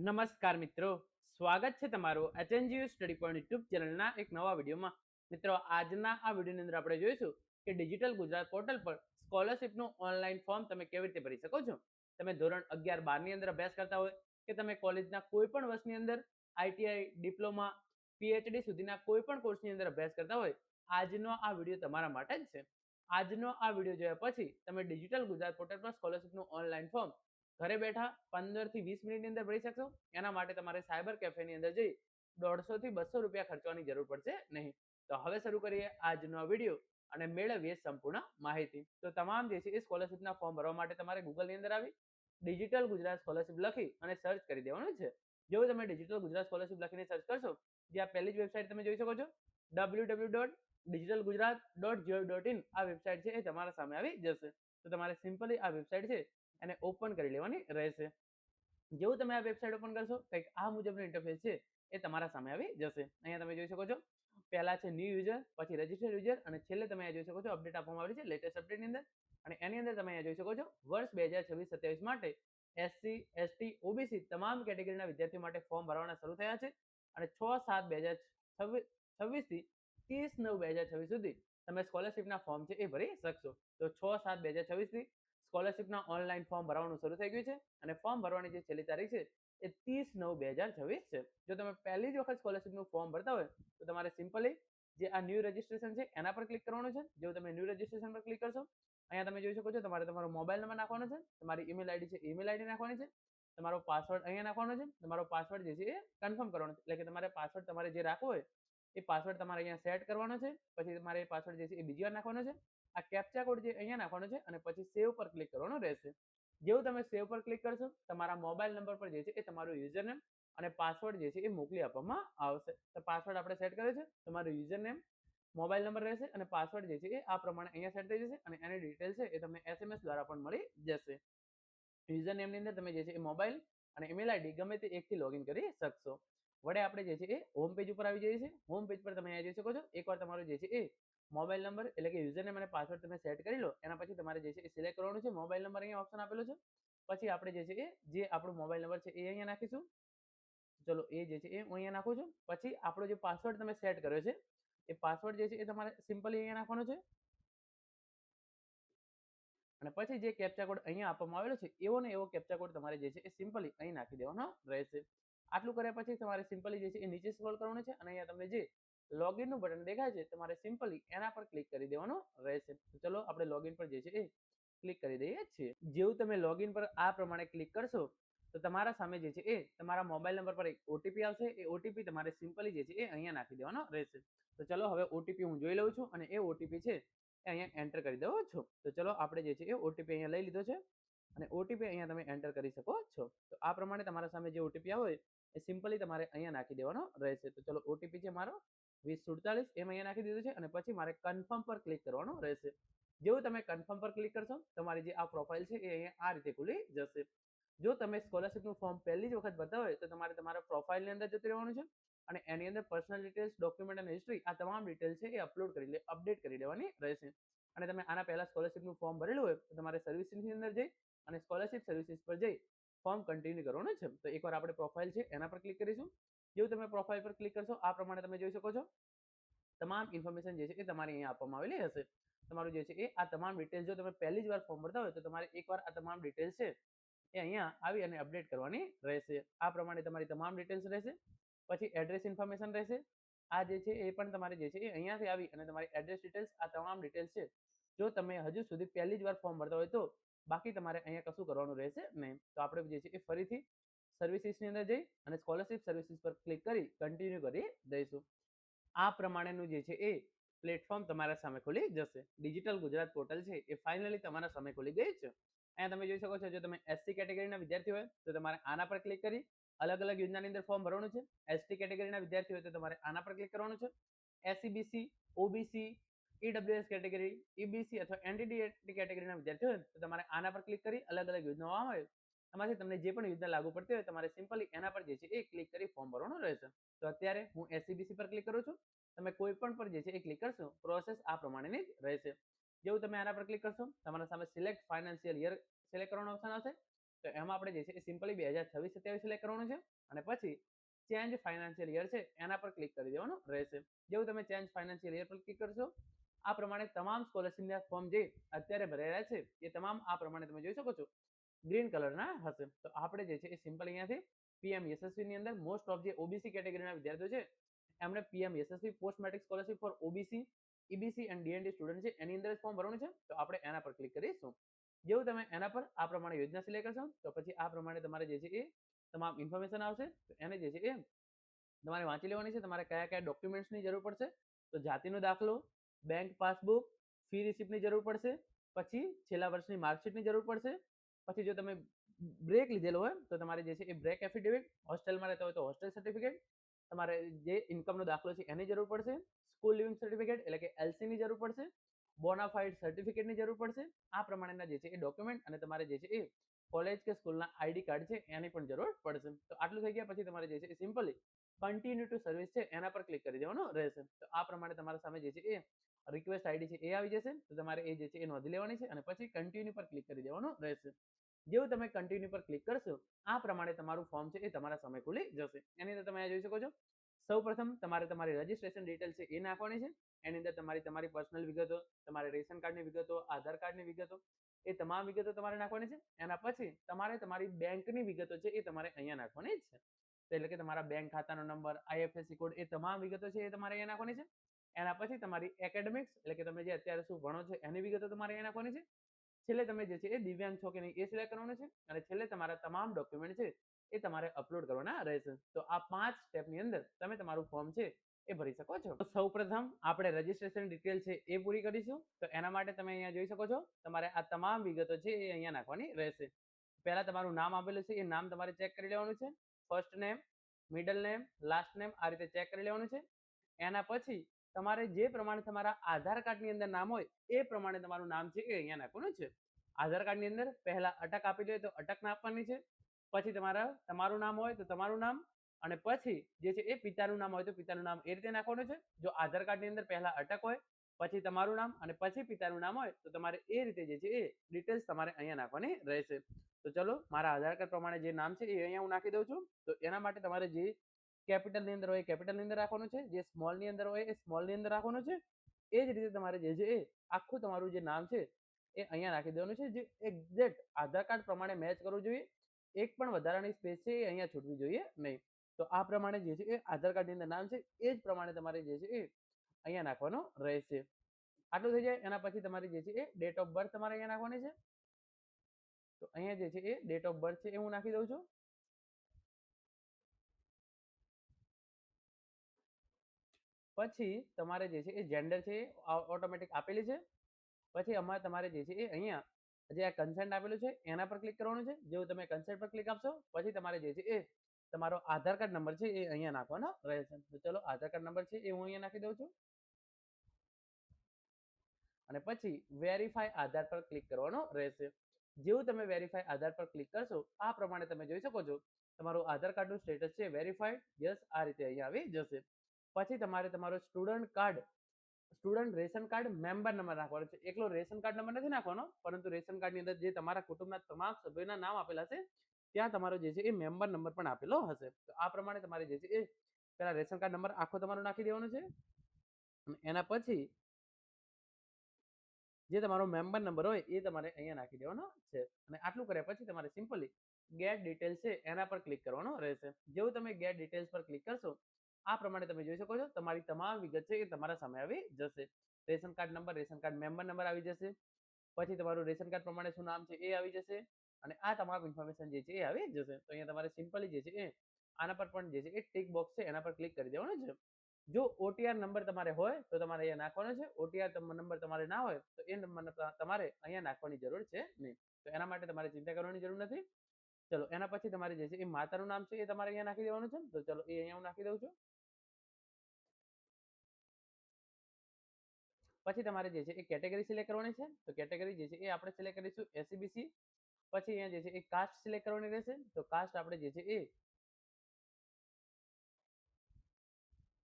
નમસ્કાર મિત્રો, સ્વાગત છે તમારું એચએનજીયુ સ્ટડી પોઈન્ટ યુટ્યુબ ચેનલના એક નવા વિડીયોમાં. મિત્રો, આજના આ વિડીયોની અંદર આપણે જોઈશું કે ડિજિટલ ગુજરાત પોર્ટલ પર સ્કોલરશિપનું ઓનલાઈન ફોર્મ તમે કેવી રીતે ભરી શકો છો. તમે ધોરણ 11-12 ની અંદર અભ્યાસ કરતા હોય કે તમે કોલેજના કોઈ પણ વર્ષની અંદર આઈટીઆઈ, ડિપ્લોમા, પીએચડી સુધીના કોઈ પણ કોર્સની અંદર અભ્યાસ કરતા હોય, આજનો આ વિડીયો તમારા માટે જ છે. આજનો આ વિડીયો જોયા પછી તમે ડિજિટલ ગુજરાત પોર્ટલ પર સ્કોલરશિપનું ઓનલાઈન ફોર્મ ઘરે બેઠા 15 થી 20 મિનિટની અંદર ભરી શકશો. એના માટે તમારે સાયબર કેફેની અંદર જઈ 150 થી 200 રૂપિયા ખર્ચવાની જરૂર પડશે નહીં. તો હવે શરૂ કરીએ આજનો વિડીયો અને મેળવીએ સંપૂર્ણ માહિતી. તો તમામ જે છે એ સ્કોલરશિપના ફોર્મ ભરવા માટે તમારે ગૂગલની અંદર આવી ડિજિટલ ગુજરાત સ્કોલરશિપ લખી અને સર્ચ કરી દેવાનું છે. જેવું તમે ડિજિટલ ગુજરાત સ્કોલરશિપ લખીને સર્ચ કરશો, જે આ પહેલી જ વેબસાઇટ તમે જોઈ શકો છો, www.digitalgujarat.gov.in. આ વેબસાઇટ છે એ તમારા સામે આવી જશે. તો તમારે સિમ્પલી આ વેબસાઇટ છે એને ઓપન કરી લેવાની રહેશે. જેવું તમે આ વેબસાઇટ ઓપન કરશો, કંઈક આ મુજબનું ઇન્ટરફેસ છે એ તમારા સામે આવી જશે. અહીંયા તમે જોઈ શકો છો, પહેલા છે ન્યૂ યુઝર, પછી રજિસ્ટર્ડ યુઝર અને છેલ્લે તમે અહીંયા જોઈ શકો છો અપડેટ આપવામાં આવી છે લેટેસ્ટ અપડેટની અંદર. અને એની અંદર તમે અહીંયા જોઈ શકો છો વર્ષ 2026-27 માટે એસસી, એસટી, ઓબીસી તમામ કેટેગરીના વિદ્યાર્થીઓ માટે ફોર્મ ભરવાના શરૂ થયા છે. અને 6/7/2026 થી 30/9/2026 સુધી તમે સ્કોલરશિપના ફોર્મ છે એ ભરી શકશો. તો 6/7/2026 થી સ્કોલરશિપના ઓનલાઈન ફોર્મ ભરવાનું શરૂ થઈ ગયું છે અને ફોર્મ ભરવાની જે છેલ્લી તારીખ છે એ 30/9/2026 છે. જો તમે પહેલી જ વખત સ્કોલરશિપનું ફોર્મ ભરતા હોય તો તમારે સિમ્પલી જે આ ન્યૂ રજિસ્ટ્રેશન છે એના પર ક્લિક કરવાનું છે. જેવું તમે ન્યૂ રજિસ્ટ્રેશન પર ક્લિક કરશો, અહીંયા તમે જોઈ શકો છો તમારે તમારો મોબાઈલ નંબર નાખવાનો છે, તમારી ઈમેલ આઈડી છે ઈમેલ આઈડી નાખવાની છે, તમારો પાસવર્ડ અહીંયા નાખવાનો છે. તમારો પાસવર્ડ જે છે એ કન્ફર્મ કરવાનો છે, એટલે કે તમારે પાસવર્ડ તમારે જે રાખવો હોય એ પાસવર્ડ તમારે અહીંયા સેટ કરવાનો છે. પછી તમારે એ પાસવર્ડ જે છે એ બીજી વાર નાખવાનો છે. આ કેપ્ચા કોડ જે અહીંયા નાખવાનો છે અને પછી સેવ પર ક્લિક કરવાનું રહેશે. જેવું તમે સેવ પર ક્લિક કરશો, તમારા મોબાઈલ નંબર પર જે છે એ તમારું યુઝરનેમ અને પાસવર્ડ જે છે એ મોકલી આપવામાં આવશે. તો પાસવર્ડ આપણે સેટ કર્યો છે, તમારું યુઝરનેમ, મોબાઈલ નંબર રહેશે અને પાસવર્ડ જે છે એ આ પ્રમાણે અહીંયા સેટ થઈ જશે અને એની ડિટેલ છે એ તમને એસએમએસ દ્વારા પણ મળી જશે. યુઝરનેમની અંદર તમે જે છે એ મોબાઈલ અને ઈમેલ આઈડી ગમે તે એકથી લોગિન કરી શકશો. વડે આપણે જે છે એ હોમ પેજ ઉપર આવી જઈએ છીએ. હોમ પેજ પર તમે અહીંયા જોઈ શકો છો, એકવાર તમારું જે છે એ મોબાઈલ નંબર એટલે કે યુઝરનેમ અને પાસવર્ડ તમે સેટ કરી લો, એના પછી તમારે જે છે એ સિલેક્ટ કરવાનું છે. મોબાઈલ નંબર અહીંયા ઓપ્શન આપેલો છે. પછી આપણે જે છે એ જે આપણો મોબાઈલ નંબર છે એ અહીંયા નાખીશું. ચલો એ જે છે એ હું અહીંયા નાખું છું. પછી આપણો જે પાસવર્ડ તમે સેટ કર્યો છે એ પાસવર્ડ જે છે એ તમારે સિમ્પલી અહીંયા નાખવાનો છે. અને પછી જે કેપ્ચા કોડ અહીંયા આપવામાં આવેલો છે એવો ને એવો કેપ્ચા કોડ તમારે જે છે એ સિમ્પલી અહીં નાખી દેવાનો રહેશે. આટલું કર્યા પછી તમારે સિમ્પલી જે છે એ નીચે સ્ક્રોલ કરવાનું છે અને અહીંયા તમને જે લોગિનનું બટન દેખાય છે તમારે સિમ્પલી એના પર ક્લિક કરી દેવાનું રહેશે. તો ચલો આપણે લોગિન પર જે છે એ ક્લિક કરી દઈએ છીએ. જેવું તમે લોગિન પર આ પ્રમાણે ક્લિક કરશો તો તમારા સામે જે છે એ તમારા મોબાઈલ નંબર પર એક ઓટીપી આવશે. એ ઓટીપી તમારે સિમ્પલી જે છે એ અહીંયા નાખી દેવાનો રહેશે. તો ચલો હવે ઓટીપી હું જોઈ લઉં છું અને એ ઓટીપી છે એ અહીંયા એન્ટર કરી દો છો. તો ચલો આપણે જે છે એ ઓટીપી અહીંયા લઈ લીધો છે અને ઓટીપી અહીંયા તમે એન્ટર કરી શકો છો. તો આ પ્રમાણે તમારા સામે જે ઓટીપી આવે એ સિમ્પલી તમારે અહીંયા નાખી દેવાનો રહેશે. તો ચલો ઓટીપી છે મારો 2047 એમ અહીંયા નાખી દીધું છે અને પછી મારે કન્ફર્મ પર ક્લિક કરવાનું રહેશે. જેવું તમે કન્ફર્મ પર ક્લિક કરશો, તમારી જે આ પ્રોફાઇલ છે એ અહીંયા આ રીતે ખુલી જશે. જો તમે સ્કોલરશિપનું ફોર્મ પહેલી જ વખત ભરતા હોય તો તમારે તમારા પ્રોફાઇલની અંદર જતું રહેવાનું છે અને એની અંદર પર્સનલ ડિટેલ્સ, ડોક્યુમેન્ટ અને હિસ્ટ્રી આ તમામ ડિટેલ્સ છે એ અપડેટ કરી લેવાની રહેશે. અને તમે આના પહેલા સ્કોલરશિપનું ફોર્મ ભરેલું હોય તો તમારે સર્વિસીસની અંદર જઈ અને સ્કોલરશિપ સર્વિસીસ પર જઈ ફોર્મ કન્ટિન્યુ કરવાનું છે. તો એકવાર આપણે પ્રોફાઇલ છે એના પર ક્લિક કરીશું. જેવું તમે પ્રોફાઇલ પર ક્લિક કરશો આ પ્રમાણે તમે જોઈ શકો છો તમામ ઇન્ફોર્મેશન જે છે એ તમારી અહીંયા આપવામાં આવેલી હશે. તમારું જે છે એ આ તમામ ડિટેલ્સ જો તમે પહેલી જ વાર ફોર્મ ભરતા હોય તો તમારે એકવાર આ તમામ ડિટેલ્સ છે એ અહીંયા આવી અને અપડેટ કરવાની રહેશે. આ પ્રમાણે તમારી તમામ ડિટેલ્સ રહેશે. પછી એડ્રેસ ઇન્ફોર્મેશન રહેશે. આ જે છે એ પણ તમારે જે છે એ અહીંયાથી આવી અને તમારી એડ્રેસ ડિટેલ્સ આ તમામ ડિટેલ્સ છે જો તમે હજુ સુધી પહેલી જ વાર ફોર્મ ભરતા હોય તો બાકી તમારે અહીંયા કશું કરવાનું રહેશે નહીં. તો આપણે જે છે એ ફરીથી સર્વિસીસની અંદર જઈ અને સ્કોલરશિપ સર્વિસીસ પર ક્લિક કરી કન્ટિન્યુ કરી દઈશું. આ પ્રમાણેનું જે છે એ પ્લેટફોર્મ તમારા સામે ખુલી જશે. ડિજિટલ ગુજરાત પોર્ટલ છે એ ફાઇનલી તમારા સામે ખુલી ગઈ છે. અહીંયા તમે જોઈ શકો છો, જો તમે એસસી કેટેગરીના વિદ્યાર્થી હોય તો તમારે આના પર ક્લિક કરી અલગ અલગ યોજનાની અંદર ફોર્મ ભરવાનું છે. એસટી કેટેગરીના વિદ્યાર્થી હોય તો તમારે આના પર ક્લિક કરવાનું છે. SCBC, OBC, EWS category, EBC અથવા એનટીટી કેટેગરીના વિદ્યાર્થીઓ હોય તો તમારે આના પર ક્લિક કરી અલગ અલગ યોજનાઓ હોય એમાંથી તમને જે પણ યોજના લાગુ પડતી હોય તમારે સિમ્પલી એના પર જે છે એ ક્લિક કરી ફોર્મ ભરવાનું રહેશે. તો અત્યારે હું એસસીબીસી પર ક્લિક કરું છું. તમે કોઈ પણ પર જે છે એ ક્લિક કરશો પ્રોસેસ આ પ્રમાણેની જ રહેશે. જેવું તમે આના પર ક્લિક કરશો તમારા સામે સિલેક્ટ ફાઇનાન્શિયલ યર સિલેક્ટ કરવાનો ઓપ્શન આવશે. તો એમાં આપણે જે છે એ સિમ્પલી 2026-27 સિલેક્ટ કરવાનું છે. અને પછી ચેન્જ ફાઇનાન્શિયલ યર છે એના પર ક્લિક કરી દેવાનું રહેશે. જેવું તમે ચેન્જ ફાઇનાન્શિયલ યર પર ક્લિક કરશો આ પ્રમાણે તમામ સ્કોલરશિપના ફોર્મ જે અત્યારે ભરેલા છે એ તમામ આ પ્રમાણે તમે જોઈ શકો છો ગ્રીન કલરના હશે. તો આપણે જે છે એ સિમ્પલ અહીંયાથી પીએમ યશસ્વી ની અંદર મોસ્ટ ઓફ જે ઓબીસી કેટેગરીના વિદ્યાર્થીઓ છે એમણે PM Yashasvi post metric scholarship for OBC EBC and DND student છે એની અંદર ફોર્મ ભરવાનું છે. તો આપણે એના પર ક્લિક કરીશું. જેવું તમે એના પર આ પ્રમાણે યોજના સિલેક્ટ કરશો તો પછી આ પ્રમાણે તમારે જે છે એ તમામ ઇન્ફોર્મેશન આવશે. એને જે છે એ તમારે વાંચી લેવાની છે. તમારે કયા કયા ડોક્યુમેન્ટ્સની જરૂર પડશે તો જાતિનો દાખલો, બેંક પાસબુક, ફી રિસિપ્ટની જરૂર પડશે, પછી છેલ્લા વર્ષની માર્કશીટની જરૂર પડશે. પછી જો તમે બ્રેક લીધેલો હોય તો તમારે જે છે એ બ્રેક એફિડેવિટ, હોસ્ટેલમાં રહેતા હોય તો હોસ્ટેલ સર્ટિફિકેટ, તમારે જે ઇન્કમનો દાખલો છે એની જરૂર પડશે, સ્કૂલ લિવિંગ સર્ટિફિકેટ એટલે કે એલસીની જરૂર પડશે, બોનાફાઇડ સર્ટિફિકેટની જરૂર પડશે. આ પ્રમાણેના જે છે એ ડોક્યુમેન્ટ અને તમારે જે છે એ કોલેજ કે સ્કૂલના આઈડી કાર્ડ છે એની પણ જરૂર પડશે. તો આટલું થઈ ગયા પછી તમારે જે છે એ સિમ્પલી કન્ટિન્યુ ટુ સર્વિસ છે એના પર ક્લિક કરી દેવાનું રહેશે. તો આ પ્રમાણે તમારા સામે જે છે એ રિક્વેસ્ટ આઈડી છે એ આવી જશે. તો તમારે એ જે છે એ નોંધી લેવાની છે અને પછી કન્ટિન્યુ પર ક્લિક કરી દેવાનું રહેશે. જેવું તમે કન્ટિન્યુ પર ક્લિક કરશો આ પ્રમાણે તમારું ફોર્મ છે એ તમારા સામે ખુલી જશે. એની અંદર તમે જોઈ શકો છો સૌ પ્રથમ તમારે તમારી રજીસ્ટ્રેશન ડિટેલ છે એ નાખવાની છે. એની અંદર તમારી પર્સનલ વિગતો, તમારે રેશન કાર્ડની વિગતો, આધાર કાર્ડની વિગતો એ તમામ વિગતો તમારે નાખવાની છે. એના પછી તમારે તમારી બેંકની વિગતો છે એ તમારે અહીંયા નાખવાની છે. એટલે કે તમારા બેંક ખાતાનો નંબર, આઈએફએસસી કોડ એ તમામ વિગતો છે એ તમારે અહીંયા નાખવાની છે. એના પછી તમારી એકેડેમિક્સ એટલે કે તમે જે અત્યારે શું ભણો છો એની વિગતો તમારે અહીંયા નાખવાની છે. છેલ્લે તમે જે છે એ દિવ્યાંગ છો કે નહીં એ સિલેક્ટ કરવાનું છે. અને છેલ્લે તમારા તમામ ડોક્યુમેન્ટ છે એ તમારે અપલોડ કરવાના રહેશે. તો આ 5 સ્ટેપની અંદર તમે તમારું ફોર્મ છે એ ભરી શકો છો. તો સૌપ્રથમ આપણે રજીસ્ટ્રેશન ડિટેલ છે એ પૂરી કરીશું. તો એના માટે તમે અહીંયા જોઈ શકો છો તમારે આ તમામ વિગતો છે એ અહીંયા નાખવાની રહેશે. પહેલા તમારું નામ આપેલું છે એ નામ તમારે ચેક કરી લેવાનું છે. First name, middle name, last name આ રીતે ચેક કરી લેવાનું છે. એના પછી તમારે જે પ્રમાણે તમારા આધાર કાર્ડની અંદર નામ હોય એ પ્રમાણે તમારું નામ છે એ અહીંયા નાખવાનું છે. આધાર કાર્ડની અંદર પહેલા અટક આપી દે તો અટક નાખવાની છે. પછી તમારું નામ હોય તો તમારું નામ અને પછી જે છે એ પિતાનું નામ હોય તો પિતાનું નામ એ રીતે નાખવાનું છે. જો આધાર કાર્ડની અંદર પહેલા અટક હોય પછી તમારું નામ અને પછી પિતાનું નામ હોય તો તમારે એ રીતે જે છે એ ડિટેલ્સ તમારે અહીંયા નાખવાની રહેશે. તો ચલો મારા આધાર કાર્ડ પ્રમાણે જે નામ છે એ અહીંયા હું નાખી દઉં છું. તો એના માટે તમારે જે કેપિટલની અંદર હોય કેપિટલની અંદર રાખવાનું છે, જે સ્મોલની અંદર હોય એ સ્મોલની અંદર રાખવાનું છે. એ જ રીતે તમારે જે છે એ આખું તમારું જે નામ છે એ અહીંયા નાખી દેવાનું છે. જે એક્ઝેક્ટ આધાર કાર્ડ પ્રમાણે મેચ કરવું જોઈએ. એક પણ વધારાની સ્પેસ છે એ અહીંયા છૂટવી જોઈએ નહીં. તો આ પ્રમાણે જે છે એ આધાર કાર્ડની અંદર નામ છે એ જ પ્રમાણે તમારે જે છે એ અહીંયા નાખવાનું રહેશે. આટલું થઈ જાય એના પછી તમારી જે છે એ ડેટ ઓફ બર્થ તમારે અહીંયા નાખવાની છે. તો અહીંયા જે છે એ ડેટ ઓફ બર્થ છે એ હું નાખી દઉં છું. પછી તમારે જે છે એ જેન્ડર છે એ ઓટોમેટિક આપેલી છે. પછી અમારે તમારે જે છે એ અહીંયા જે આ કન્સેન્ટ આપેલું છે એના પર ક્લિક કરવાનું છે. જેવું તમે કન્સેન્ટ પર ક્લિક આપશો પછી તમારે જે છે એ તમારો આધાર કાર્ડ નંબર છે એ અહીંયા નાખવાનો રહેશે. તો ચલો આધાર કાર્ડ નંબર છે એ હું અહીંયા નાખી દઉં છું. અને પછી વેરીફાઈ આધાર પર ક્લિક કરવાનો રહેશે. જેવું તમે વેરીફાઈ આધાર પર ક્લિક કરશો આ પ્રમાણે તમે જોઈ શકો છો તમારું આધાર કાર્ડનું સ્ટેટસ છે વેરીફાઈડ યસ આ રીતે અહીંયા આવી જશે. પછી તમારે તમારો student ration card member number નાખવાનો છે. એકલો રેશન કાર્ડ નંબર નથી નાખવાનો પરંતુ રેશન કાર્ડની અંદર જે તમારા કુટુંબના તમામ સભ્યોના નામ આપેલા છે ત્યાં તમારો જે છે એ મેમ્બર નંબર પણ આપેલો હશે. તો આ પ્રમાણે તમારે જે છે એ પેલા રેશન કાર્ડ નંબર આખો તમારો નાખી દેવાનો છે. એના પછી જે તમારો મેમ્બર નંબર હોય એ તમારે અહીંયા નાખી દેવાનો છે. અને આટલું કર્યા પછી તમારે સિમ્પલી ગેટ ડિટેલ્સ છે એના પર ક્લિક કરવાનો રહેશે. જેવું તમે ગેટ ડિટેલ્સ પર ક્લિક કરશો આ પ્રમાણે તમે જોઈ શકો છો તમારી તમામ વિગત છે એ તમારા સામે આવી જશે. Ration card number, ration card member number આવી જશે. પછી તમારું રેશન કાર્ડ પ્રમાણે શું નામ છે એ આવી જશે. અને આ તમામ ઇન્ફોર્મેશન જે છે એ આવી જશે. તો અહીંયા તમારે સિમ્પલી જે છે એ આના પર પણ જે છે એ ટિક બોક્સ છે એના પર ક્લિક કરી દેવાનું છે. જો ઓટીઆર નંબર તમારે હોય તો તમારે અહીંયા નાખવાનો છે. ઓટીઆર નંબર તમારે ના હોય તો એ નંબર તમારે અહીંયા નાખવાની જરૂર છે નહીં. તો એના માટે તમારે ચિંતા કરવાની જરૂર નથી. ચલો એના પછી તમારે જે છે એ માતાનું નામ છે એ તમારે અહીંયા નાખી દેવાનું છે. તો ચલો એ અહીંયા હું નાખી દઉં છું. પછી તમારે જે છે એ કેટેગરી સિલેક્ટ કરવાની છે. તો કેટેગરી જે છે એ આપણે સિલેક્ટ કરીશું એસસીબીસી. પછી અહીંયા જે છે એ કાસ્ટ સિલેક્ટ કરવાની રહેશે. તો કાસ્ટ આપણે જે છે એ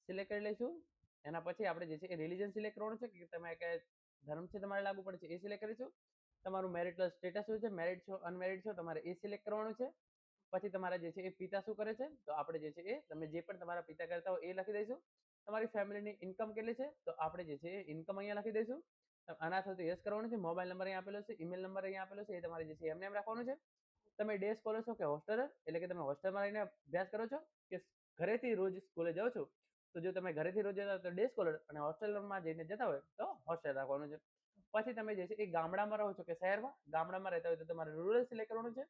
સિલેક્ટ કરી લઈશું. એના પછી આપણે જે છે એ રિલિજન સિલેક્ટ કરવાનું છે કે તમે કયા ધર્મ છે તમારે લાગુ પડે છે એ સિલેક્ટ કરીશું. તમારું મેરિટલ સ્ટેટસ શું છે, મેરિડ છો અનમેરિડ છો તમારે એ સિલેક્ટ કરવાનું છે. પછી તમારા જે છે એ પિતા શું કરે છે, તો આપણે જે છે એ તમે જે પણ તમારા પિતા કરતા હોય એ લખી દઈશું. તમારી ફેમિલીની ઇન્કમ કેટલી છે, તો આપણે જે છે એ ઇન્કમ અહીંયા લખી દઈશું. આના થતું યસ કરવાનું છે. મોબાઈલ નંબર અહીંયા આપેલો છે, ઈમેલ નંબર અહીંયા આપેલો છે, એ તમારે જે છે એમને એમ રાખવાનું છે. તમે ડે સ્કોલર છો કે હોસ્ટેલર, એટલે કે તમે હોસ્ટેલમાં રહીને અભ્યાસ કરો છો કે ઘરેથી રોજ સ્કૂલે જાઓ છો, તો જો તમે ઘરેથી રોજ જતા હોય તો ડે સ્કોલર, અને હોસ્ટેલમાં જઈને જતા હોય તો હોસ્ટેલ રાખવાનું છે. પછી તમે જે છે એ ગામડામાં રહો છો કે શહેરમાં, ગામડામાં રહેતા હોય તો તમારે રૂરલ સિલેક્ટ કરવાનું છે,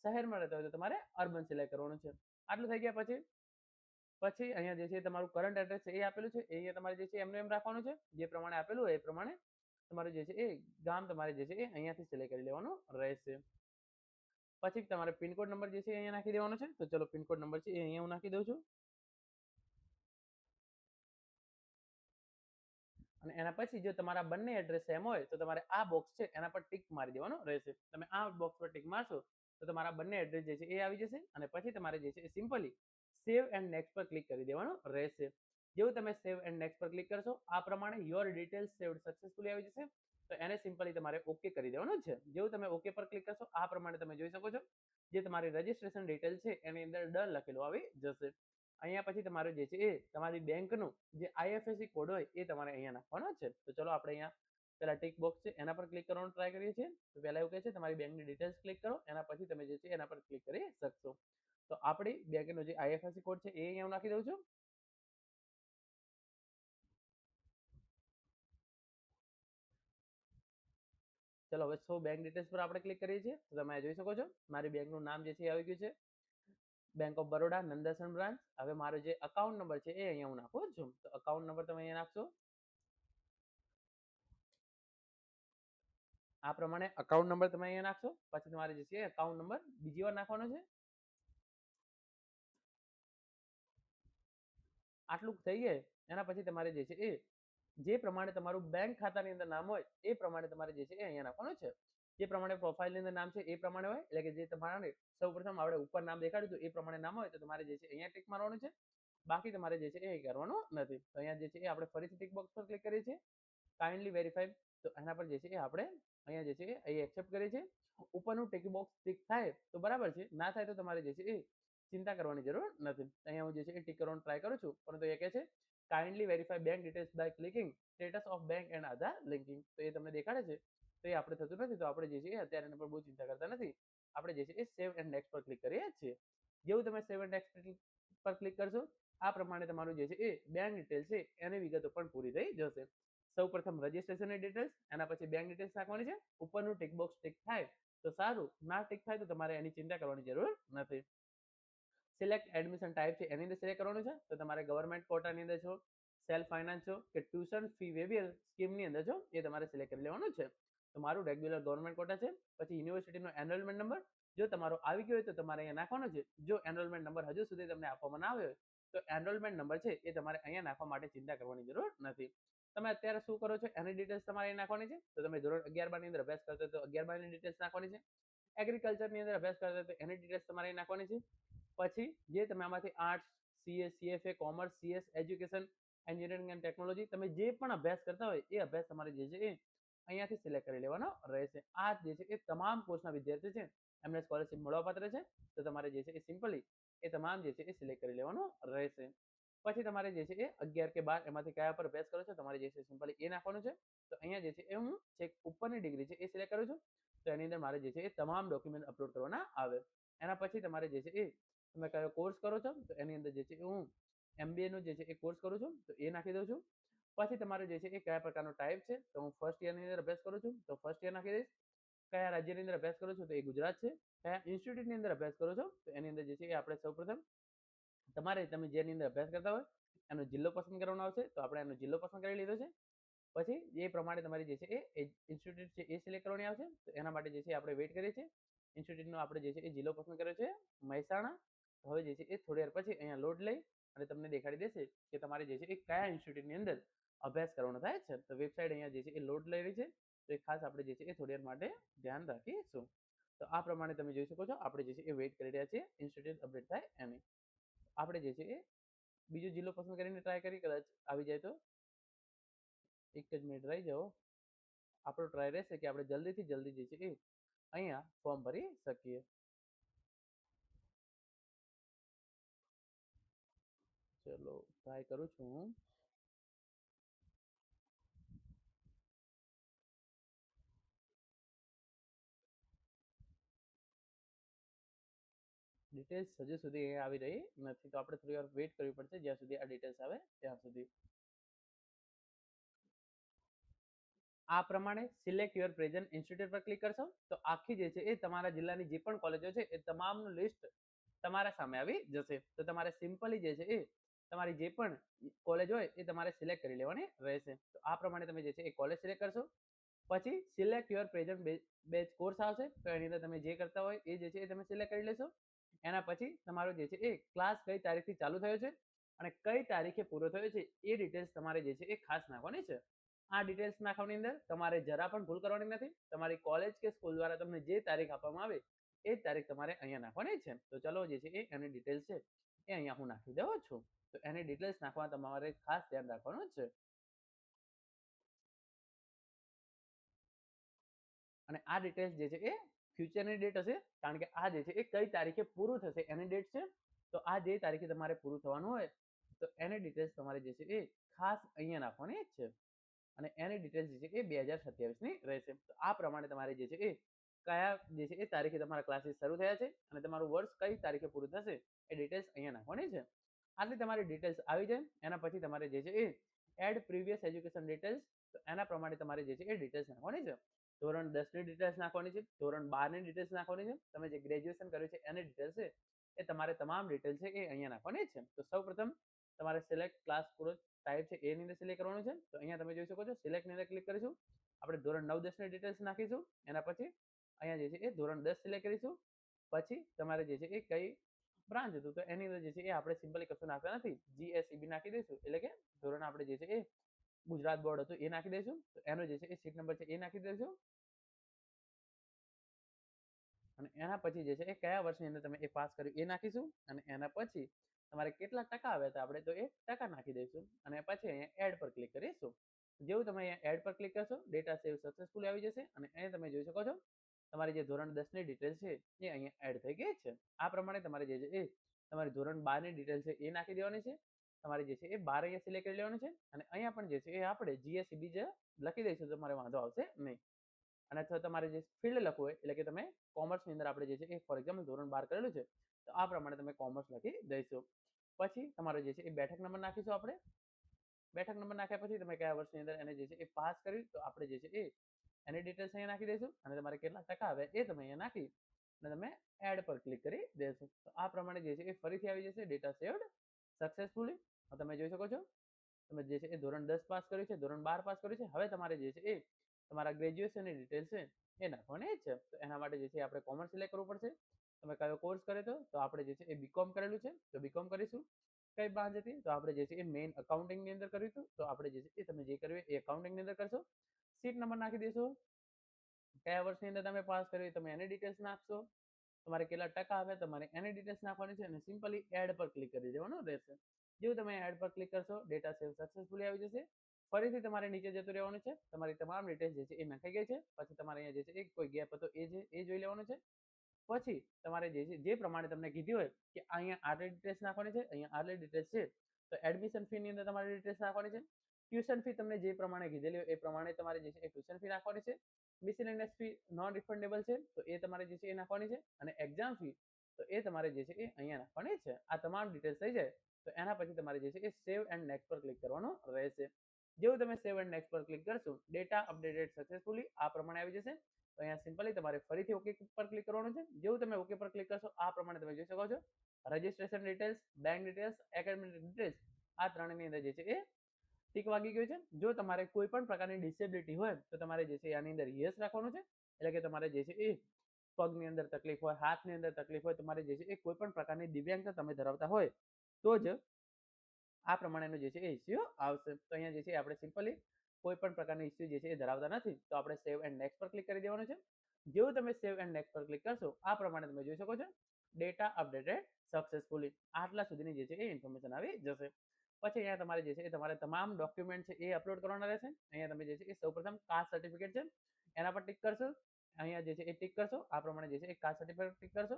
શહેરમાં રહેતા હોય તો તમારે અર્બન સિલેક્ટ કરવાનું છે. આટલું થઈ ગયા પછી અહીંયા જે છે તમારું કરંટ એડ્રેસ છે એ આપેલું છે, એ અહીંયા તમારે જે છે એમને એમ રાખવાનું છે. જે પ્રમાણે આપેલું હોય એ પ્રમાણે તમારું જે છે એ ગામ તમારે જે છે એ અહીંયાથી સિલેક્ટ કરી લેવાનું રહેશે. પછી તમારે પિનકોડ નંબર જે છે અહીંયા નાખી દેવાનો છે. તો ચલો પિનકોડ નંબર છે એ અહીંયા હું નાખી દઉં છું. અને એના પછી જો તમારા બંને એડ્રેસ સેમ હોય તો તમારે આ બોક્સ છે એના પર ટીક મારી દેવાનો રહેશે. તમે આ બોક્સ પર ટીક મારશો તો તમારા બંને એડ્રેસ જે છે એ આવી જશે. અને પછી તમારે જે છે એ સિમ્પલી સેવ એન્ડ નેક્સ્ટ પર ક્લિક કરી દેવાનું રહેશે. જેવું તમે સેવ એન્ડ નેક્સ્ટ પર ક્લિક કરશો આ પ્રમાણે યોર ડિટેલ્સ સેવ્ડ સક્સેસફુલી આવી જશે. તો એને સિમ્પલી તમારે ઓકે કરી દેવાનું છે. જેવું તમે ઓકે પર ક્લિક કરશો આ પ્રમાણે તમે જોઈ શકો છો જે તમારી રજિસ્ટ્રેશન ડિટેલ છે એની અંદર ડન લખેલું આવી જશે. અહીંયા પછી તમારે જે છે એ તમારી બેંકનું જે આઈએફએસસી કોડ હોય એ તમારે અહીંયા નાખવાનો છે. તો ચલો આપણે અહીંયા પેલા ટિક બોક્સ છે એના પર ક્લિક કરવાનું ટ્રાય કરીએ છીએ. તો પહેલા એવું કહે છે તમારી બેંકની ડિટેલ્સ ક્લિક કરો, એના પછી તમે જે છે એના પર ક્લિક કરી શકશો. તો આપણી બેંકનો જે આઈએફએસસી કોડ છે એ અહીંયા હું નાખી દઉં છું. ચલો હવે શો બેંક ડિટેલ્સ પર આપણે ક્લિક કરીએ છીએ. તો તમે જોઈ શકો છો મારી બેંકનું નામ જે છે એ આવી ગયું છે, bank of Baroda Nandasan branch. હવે મારો જે અકાઉન્ટ નંબર છે એ અહીંયા હું નાખું છું. તો અકાઉન્ટ નંબર તમે અહીંયા નાખશો. આ પ્રમાણે અકાઉન્ટ નંબર તમે અહીંયા નાખશો. પછી તમારે જે છે અકાઉન્ટ નંબર બીજી વાર નાખવાનો છે. આટલું થઈ જાય એના પછી તમારે જે છે એ જે પ્રમાણે તમારું બેંક ખાતાની અંદર નામ હોય એ પ્રમાણે તમારે જે છે એ અહીંયા નાખવાનું છે. જે પ્રમાણે પ્રોફાઇલની અંદર નામ છે એ પ્રમાણે હોય, એટલે કે જે તમારે સૌપ્રથમ આપણે ઉપર નામ દેખાડ્યું હતું એ પ્રમાણે નામ હોય તો તમારે જે છે અહીંયા ટિક મારવાનું છે. બાકી તમારે જે છે એ કરવાનું નથી. તો અહીંયા જે છે એ આપણે ફરીથી ટિક બોક્સ પર ક્લિક કરીએ છીએ, કાઇન્ડલી વેરીફાઈ. તો એના પર જે છે એ આપણે અહીંયા જે છે એ અહીં એક્સેપ્ટ કરીએ છીએ. ઉપરનું ટિક બોક્સ ટિક થાય તો બરાબર છે, ના થાય તો તમારે જે છે એ ચિંતા કરવાની જરૂર નથી. અહીંયા હું જે છે એ ટિક કરવાનું ટ્રાય કરું છું, પરંતુ એ કહે છે kindly verify bank details by clicking status of bank and Aadhaar linking. તો એ તમને દેખાડે છે તો એ આપણે થતું નથી. તો આપણે જે છે એ અત્યારે એના પર બહુ ચિંતા કરતા નથી. આપણે જે છે એ સેવ એન્ડ નેક્સ્ટ પર ક્લિક કરીએ છીએ. જેવું તમે સેવ એન્ડ નેક્સ્ટ પર ક્લિક કરશો આ પ્રમાણે તમારું જે છે એ બેંક ડિટેલ છે એની વિગતો પણ પૂરી થઈ જશે. સૌ પ્રથમ રજિસ્ટ્રેશનની ડિટેલ્સ, એના પછી બેંક ડિટેલ્સ નાખવાની છે. ઉપરનું ટિક બોક્સ ટિક થાય તો સારું, ના ટિક થાય તો તમારે એની ચિંતા કરવાની જરૂર નથી. સિલેક્ટ એડમિશન ટાઈપ છે એની અંદર સિલેક્ટ કરવાનું છે. તો તમારે ગવર્મેન્ટ કોટાની અંદર છો, સેલ્ફ ફાઇનાન્સ છો કે ટ્યુશન ફી વેવિયર સ્કીમની અંદર છો એ તમારે સિલેક્ટ કરી લેવાનું છે. તો મારું રેગ્યુલર ગવર્મેન્ટ કોટા છે. પછી યુનિવર્સિટીનો એનરોલમેન્ટ નંબર જો તમારો આવી ગયો હોય તો તમારે અહીંયા નાખવાનો છે. જો એનરોલમેન્ટ નંબર હજુ સુધી તમને આપવામાં ના આવ્યો હોય તો એનરોલમેન્ટ નંબર છે એ તમારે અહીંયા નાખવા માટે ચિંતા કરવાની જરૂર નથી. તમે અત્યારે શું કરો છો એની ડિટેલ્સ તમારે અહીં નાખવાની છે. તો તમે ધોરણ 11 ની અંદર અભ્યાસ કરતા હોય તો 11 ની ડિટેલ્સ નાખવાની છે. એગ્રીકલ્ચરની અંદર અભ્યાસ કરતા હોય તો એની ડિટેલ્સ તમારે અહીં નાખવાની છે. પછી જે તમે આમાંથી arts, CA, CFA, commerce, CS, education, engineering and technology તમે જે પણ અભ્યાસ કરતા હોય એ અભ્યાસ તમારે જે છે એ અહીંયાથી સિલેક્ટ કરી લેવાનો રહેશે. આ જે છે એ તમામ કોર્સના વિદ્યાર્થી છે એમને સ્કોલરશિપ મળવાપાત્ર છે. તો તમારે જે છે એ સિમ્પલી એ તમામ જે છે એ સિલેક્ટ કરી લેવાનો રહેશે. પછી તમારે જે છે એ 11 કે 12 એમાંથી કયા પર અભ્યાસ કરો છો તમારે જે છે સિમ્પલી એ નાખવાનું છે. તો અહીંયા જે છે એ હું ચેક ઉપરની ડિગ્રી છે એ સિલેક્ટ કરું છું. તો એની અંદર મારે જે છે એ તમામ ડોક્યુમેન્ટ અપલોડ કરવાના આવે. એના પછી તમારે જે છે એ તમે કયો કોર્સ કરો છો તો એની અંદર જે છે હું MBA નો જે છે એ કોર્સ કરું છું તો એ નાખી દઉં છું. પછી તમારે જે છે એ કયા પ્રકારનો ટાઈપ છે તો હું ફર્સ્ટ યરની અંદર અભ્યાસ કરું છું તો ફર્સ્ટ યર નાખી દઈશ. કયા રાજ્યની અંદર અભ્યાસ કરો છો તો એ ગુજરાત છે. કયા ઇન્સ્ટિટ્યૂટની અંદર અભ્યાસ કરો છો તો એની અંદર જે છે એ આપણે સૌપ્રથમ તમારે તમે જેની અંદર અભ્યાસ કરતા હોય એનો જિલ્લો પસંદ કરવાનો આવશે. તો આપણે એનો જિલ્લો પસંદ કરી લીધો છે. પછી એ પ્રમાણે તમારી જે છે એ ઇન્સ્ટિટ્યૂટ છે એ સિલેક્ટ કરવાની આવશે. તો એના માટે જે છે આપણે વેઇટ કરીએ છીએ. ઇન્સ્ટિટ્યૂટનો આપણે જે છે એ જિલ્લો પસંદ કર્યો છે મહેસાણા. હવે જે છે એ થોડી વાર પછી અહીંયા લોડ લઈ અને તમને દેખાડી દેશે કે તમારે જે છે એ કયા ઇન્સ્ટિટ્યૂટની અંદર અભ્યાસ કરવાનો થાય છે. તો વેબસાઇટ અહીંયા જે છે એ લોડ લઈ રહી છે. તો એ ખાસ આપણે જે છે એ થોડી વાર માટે ધ્યાન રાખીશું. તો આ પ્રમાણે તમે જોઈ શકો છો આપણે જે છે એ વેઇટ કરી રહ્યા છીએ ઇન્સ્ટિટ્યૂટ અપડેટ થાય એની. આપણે જે છે એ બીજો જિલ્લો પસંદ કરીને ટ્રાય કરી, કદાચ આવી જાય તો એક જ મિનિટ રહી જાઓ. આપણો ટ્રાય રહેશે કે આપણે જલ્દીથી જલ્દી જે છે એ અહીંયા ફોર્મ ભરી શકીએ. ચલો ટ્રાય કરું છું હું. ડિટેલ્સ હજુ સુધી અહીંયા આવી રહી નથી, તો આપણે થોડી વાર વેઇટ કરવી પડશે જ્યાં સુધી આ ડિટેલ્સ આવે ત્યાં સુધી. આ પ્રમાણે સિલેક્ટ યોર પ્રેઝન્ટ ઇન્સ્ટિટ્યૂટ પર ક્લિક કરશો તો આખી જે છે એ તમારા જિલ્લાની જે પણ કોલેજો છે એ તમામનું લિસ્ટ તમારા સામે આવી જશે. તો તમારે સિમ્પલી જે છે એ તમારી જે પણ કોલેજ હોય એ તમારે સિલેક્ટ કરી લેવાની રહેશે. તો આ પ્રમાણે તમે જે છે એ કોલેજ સિલેક્ટ કરશો. પછી select your present batch course આવશે, તો એની અંદર તમે જે કરતા હોય એ જે છે એ તમે સિલેક્ટ કરી લેશો. એના પછી તમારો જે છે એ ક્લાસ કઈ તારીખથી ચાલુ થયો છે અને કઈ તારીખે પૂરો થયો છે એ ડિટેલ્સ તમારે જે છે એ ખાસ નાખવાની છે. આ ડિટેલ્સ નાખવાની અંદર તમારે જરા પણ ભૂલ કરવાની નથી. તમારી કોલેજ કે સ્કૂલ દ્વારા તમને જે તારીખ આપવામાં આવે એ જ તારીખ તમારે અહીંયા નાખવાની છે. તો ચલો જે છે એ એની ડિટેલ્સ છે એ અહીંયા હું નાખી દઉં છું. તો એની ડિટેલ્સ નાખવા તમારે ખાસ ધ્યાન રાખવાનું છે. અને આ ડિટેલ્સ જે છે એ ફ્યુચરની ડેટ હશે, કારણ કે આ જે છે એ કઈ તારીખે પૂરું થશે એની ડેટ છે. તો આ જે તારીખે તમારે પૂરું થવાનું હોય તો એની ડિટેલ્સ તમારે જે છે એ ખાસ અહીંયા નાખવાની છે. અને એની ડિટેલ્સ જે છે એ 2027 ની રહેશે. તો આ પ્રમાણે તમારે જે છે એ કયા જે છે એ તારીખે તમારા ક્લાસીસ શરૂ થયા છે અને તમારું વર્ષ કઈ તારીખે પૂરું થશે એ ડિટેલ્સ અહીંયા નાખવાની છે. આટલી તમારી ડિટેલ્સ આવી જાય એના પછી તમારે જે છે એ એડ પ્રીવિયસ એજ્યુકેશન ડિટેલ્સ, તો એના પ્રમાણે તમારે જે છે એ ડિટેલ્સ નાખવાની છે. ધોરણ 10 ની ડિટેલ્સ નાખવાની છે, ધોરણ 12 ની ડિટેલ્સ નાખવાની છે, તમે જે ગ્રેજ્યુએશન કર્યું છે એની ડિટેલ્સ છે એ તમારે તમામ ડિટેલ્સ છે એ અહીંયા નાખવાની છે. તો સૌપ્રથમ તમારે સિલેક્ટ ક્લાસ કોર્સ ટાઈપ છે એની અંદર સિલેક્ટ કરવાનું છે. તો અહીંયા તમે જોઈ શકો છો સિલેક્ટ ની અંદર ક્લિક કરીશું. આપણે ધોરણ 9 10 ની ડિટેલ્સ નાખીશું. એના પછી અહીંયા જે છે એ ધોરણ 10 સિલેક્ટ કરીશું. પછી તમારે જે છે એ કઈ બ્રાન્ચ હતું તો એની અંદર જે છે એ આપણે સિમ્પલી કશું નાખતા નથી, GSEB નાખી દઈશું. એટલે કે ધોરણ આપણે જે છે એ ગુજરાત બોર્ડ હતું એ નાખી દઈશું. તો એનો જે છે એ સીટ નંબર છે એ નાખી દઈશું. અને એના પછી જે છે એ કયા વર્ષની અંદર તમે એ પાસ કર્યું એ નાખીશું. અને એના પછી તમારે કેટલા ટકા આવ્યા હતા આપણે તો એ ટકા નાખી દઈશું. અને પછી અહીંયા એડ પર ક્લિક કરીશું. જેવું તમે અહીંયા એડ પર ક્લિક કરશો ડેટા સેવ સક્સેસફુલી આવી જશે. અને અહીંયા તમે જોઈ શકો છો તમારી જે ધોરણ 10 ની ડિટેલ્સ છે એ અહીંયા એડ થઈ ગઈ છે. આ પ્રમાણે તમારે જે છે એ તમારી ધોરણ 12 ની ડિટેલ્સ છે એ નાખી દેવાની છે. તમારે જે છે એ 12 અહીંયા સિલેક્ટ કરી લેવાનું છે. અને અહીંયા પણ જે છે એ આપણે GSEB જે લખી દઈશું તો તમારે વાંધો આવશે નહીં. અને અથવા તમારે જે ફિલ્ડ લખવું હોય એટલે કે તમે કોમર્સની અંદર આપણે જે છે એ ફોર એક્ઝામ્પલ ધોરણ 12 કરેલું છે તો આ પ્રમાણે તમે કોમર્સ લખી દઈશું. પછી તમારો જે છે એ બેઠક નંબર નાખીશું આપણે. બેઠક નંબર નાખ્યા પછી તમે કયા વર્ષની અંદર એને જે છે એ પાસ કર્યું તો આપણે જે છે એ એની ડિટેલ્સ અહીંયા નાખી દઈશું. અને તમારે કેટલા ટકા આવે એ તમે અહીંયા નાખી અને તમે એડ પર ક્લિક કરી દેશો. તો આ પ્રમાણે જે છે એ ફરીથી આવી જશે ડેટા સેવ્ડ સક્સેસફુલી. તમે જોઈ શકો છો તમે જે છે એ ધોરણ 10 પાસ કર્યું છે, ધોરણ 12 પાસ કર્યું છે. હવે તમારે જે છે એ તમારા ગ્રેજ્યુએશનની ડિટેલ્સ છે એ નાખવાની છે. તો એના માટે જે છે આપણે કોમર્સ સિલેક્ટ કરવું પડશે. તમે કયો કોર્સ કર્યો તો આપણે જે છે એ બીકોમ કરેલું છે તો બીકોમ કરીશું. કઈ બ્રાન્ચ હતી તો આપણે જે છે એ મેઇન અકાઉન્ટિંગની અંદર કર્યું હતું તો આપણે જે છે એ તમે જે કર્યું એ અકાઉન્ટિંગની અંદર કરશો. સીટ નંબર નાખી દેશો. કયા વર્ષની અંદર તમે પાસ કર્યું તમે એની ડિટેલ્સ નાખશો. તમારે કેટલા ટકા આવે તમારે એની ડિટેલ્સ નાખવાની છે અને સિમ્પલી એડ પર ક્લિક કરી દેવાનું રહેશે. જેવું તમે એડ પર ક્લિક કરશો ડેટા સેવ સક્સેસફુલી આવી જશે. ફરીથી તમારે નીચે જતું રહેવાનું છે. તમારી તમામ ડિટેલ્સ જે છે એ નખાઈ ગઈ છે. પછી તમારે અહીંયા જે છે એક કોઈ ગેપ હતો એ જોઈ લેવાનું છે. પછી તમારે જે છે જે પ્રમાણે તમને કીધું હોય કે અહીંયા આટલી ડિટેલ્સ નાખવાની છે, અહીંયા આટલી ડિટેલ્સ છે તો એડમિશન ફી ની અંદર તમારે ડિટેલ્સ નાખવાની છે. ટ્યુશન ફી તમને જે પ્રમાણે કીધેલી હોય એ પ્રમાણે તમારે જે છે એ ટ્યુશન ફી નાખવાની છે. મિસલેનિયસ ફી નોન રિફંડેબલ છે તો એ તમારે જે છે એ નાખવાની છે. અને એક્ઝામ ફી તો એ તમારે જે છે એ અહીંયા નાખવાની છે. આ તમામ ડિટેલ્સ થઈ જાય તો એના પછી તમારે જે છે એ સેવ એન્ડ નેક્સ્ટ પર ક્લિક કરવાનું રહેશે. જેવું તમે સેવ એન્ડ નેક્સ્ટ પર ક્લિક કરશો ડેટા અપડેટેડ સક્સેસફુલી આ પ્રમાણે આવી જશે. તો અહીંયા સિમ્પલી તમારે ફરીથી ઓકે પર ક્લિક કરવાનું છે. જેવું તમે ઓકે પર ક્લિક કરશો આ પ્રમાણે તમે જોઈ શકો છો registration details, bank details, academic details આ ત્રણની અંદર જે છે એ ટીક વાગી ગયું છે. જો તમારે કોઈ પણ પ્રકારની ડિસેબિલિટી હોય તો તમારે જે છે આની અંદર યસ રાખવાનું છે. એટલે કે તમારે જે છે એ પગની અંદર તકલીફ હોય, હાથની અંદર તકલીફ હોય, તમારે જે છે એ કોઈ પણ પ્રકારની દિવ્યાંગતા તમે ધરાવતા હોય તો જ આ પ્રમાણેનો જે છે એ ઇસ્યુ આવશે. તો અહીંયા જે છે આપણે સિમ્પલી કોઈ પણ પ્રકારની ઇસ્યુ જે છે એ ધરાવતા નથી તો આપણે સેવ એન્ડ નેક્સ્ટ પર ક્લિક કરી દેવાનું છે. જેવું તમે સેવ એન્ડ નેક્સ્ટ પર ક્લિક કરશો આ પ્રમાણે તમે જોઈ શકો છો ડેટા અપડેટેડ સક્સેસફુલી આટલા સુધીની જે છે એ ઇન્ફોર્મેશન આવી જશે. પછી અહીંયા તમારે જે છે એ તમારે તમામ ડોક્યુમેન્ટ છે એ અપલોડ કરવાના રહેશે. અહીંયા તમે જે છે એ સૌપ્રથમ કાસ્ટ સર્ટિફિકેટ છે એના પર ટિક કરશો. અહીંયા જે છે એ ટિક કરશો આ પ્રમાણે જે છે એ કાસ્ટ સર્ટિફિકેટ ટિક કરશો.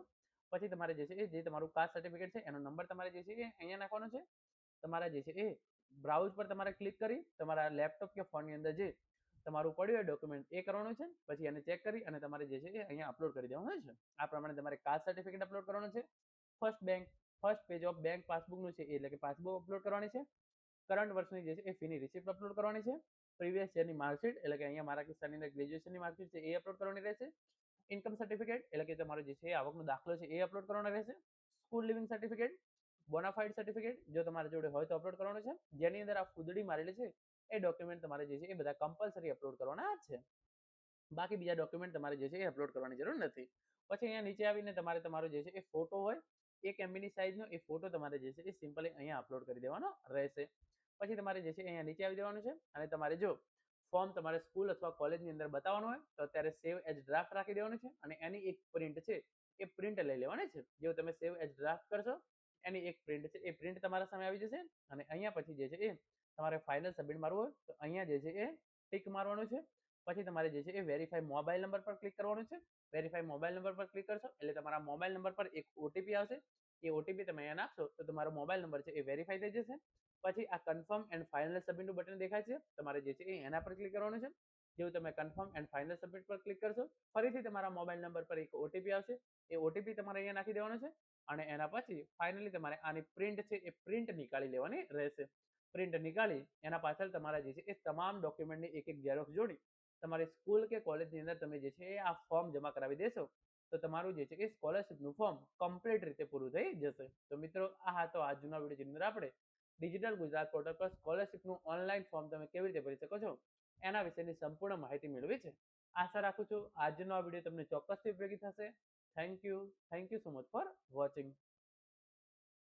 પછી તમારે જે છે એ જે તમારું કાસ્ટ સર્ટિફિકેટ છે એનો નંબર તમારે જે છે એ અહીંયા નાખવાનો છે. તમારા જે છે એ બ્રાઉઝ પર તમારે ક્લિક કરી તમારા લેપટોપ કે ફોનની અંદર જે તમારું પડ્યું હોય ડોક્યુમેન્ટ એ કરવાનું છે. પછી એને ચેક કરી અને તમારે જે છે એ અહીંયા અપલોડ કરી દેવાનું છે. આ પ્રમાણે તમારે કાસ્ટ સર્ટિફિકેટ અપલોડ કરવાનું છે. ફર્સ્ટ પેજ ઓફ બેંક પાસબુકનું છે એટલે કે પાસબુક અપલોડ કરવાની છે. કરંટ વર્ષની જે છે એ ફીની રિસિપ્ટ અપલોડ કરવાની છે. પ્રીવિયસ યરની માર્કશીટ એટલે કે અહીંયા મારા કિસ્સાની અંદર ગ્રેજ્યુએશનની માર્કશીટ છે એ અપલોડ કરવાની રહેશે. ઇન્કમ સર્ટિફિકેટ એટલે કે તમારો જે છે આવકનો દાખલો છે એ અપલોડ કરવાનો રહેશે. School leaving certificate, bona fide certificate જો તમારા જોડે હોય તો અપલોડ કરવાનું છે. જેની અંદર આ ફૂદડી મારેલી છે એ ડોક્યુમેન્ટ તમારે જે છે એ બધા કમ્પલસરી અપલોડ કરવાના છે. બાકી બીજા ડોક્યુમેન્ટ તમારે જે છે એ અપલોડ કરવાની જરૂર નથી. પછી અહીંયા નીચે આવીને તમારે તમારો જે છે એ ફોટો હોય 1 MB સાઇઝનો એ ફોટો તમારે જે છે એ સિમ્પલી અહીંયા અપલોડ કરી દેવાનો રહેશે. પછી તમારે જે છે અહીંયા નીચે આવી દેવાનું છે અને તમારે જો ફોર્મ તમારે સ્કૂલ અથવા કોલેજની અંદર બતાવવાનું હોય તો અત્યારે સેવ એઝ ડ્રાફ્ટ રાખી દેવાનું છે અને એની એક પ્રિન્ટ છે એ પ્રિન્ટ લઈ લેવાની છે. જો તમે સેવ એઝ ડ્રાફ્ટ કરશો એની એક પ્રિન્ટ છે એ પ્રિન્ટ તમારા સામે આવી જશે અને અહીંયા પછી જે છે એ તમારે ફાઇનલ સબમિટ મારવું હોય તો અહીંયા જે છે એ ટિક મારવાનું છે. પછી તમારે જે છે એ વેરીફાઈ મોબાઈલ નંબર પર ક્લિક કરવાનું છે. વેરીફાઈ મોબાઈલ નંબર પર ક્લિક કરશો એટલે તમારા મોબાઈલ નંબર પર એક ઓટીપી આવશે. એ ઓટીપી તમે અહીંયા નાખશો તો તમારો મોબાઈલ નંબર છે એ વેરીફાઈ થઈ જશે. પછી આ કન્ફર્મ એન્ડ ફાઇનલ સબમિટનું બટન દેખાય છે તમારે જે છે એ એના પર ક્લિક કરવાનું છે. જેવું તમે કન્ફર્મ એન્ડ ફાઇનલ સબમિટ પર ક્લિક કરશો ફરીથી તમારા મોબાઈલ નંબર પર એક ઓટીપી આવશે. એ ઓટીપી તમારે અહીંયા નાખી દેવાનો છે અને એના પછી ફાઇનલી તમારે આની પ્રિન્ટ છે એ પ્રિન્ટ નીકાળી લેવાની રહેશે. પ્રિન્ટ નીકાળી એના પાછળ તમારા જે છે એ તમામ ડોક્યુમેન્ટની એક એક ઝેરોક્સ જોડી તમારી સ્કૂલ કે કોલેજની અંદર તમે જે છે આ ફોર્મ જમા કરાવી દેશો તો તમારું જે છે એ સ્કોલરશિપનું ફોર્મ કમ્પ્લીટ રીતે પૂરું થઈ જશે. તો મિત્રો આ હતો આજના વિડીયોની અંદર આપણે ડિજિટલ ગુજરાત પોર્ટલ પર સ્કોલરશિપનું ઓનલાઈન ફોર્મ તમે કેવી રીતે ભરી શકો છો એના વિશેની સંપૂર્ણ માહિતી મેળવી છે. આશા રાખું છું આજનો આ વિડીયો તમને ચોક્કસથી ઉપયોગી થશે. Thank you so much for watching.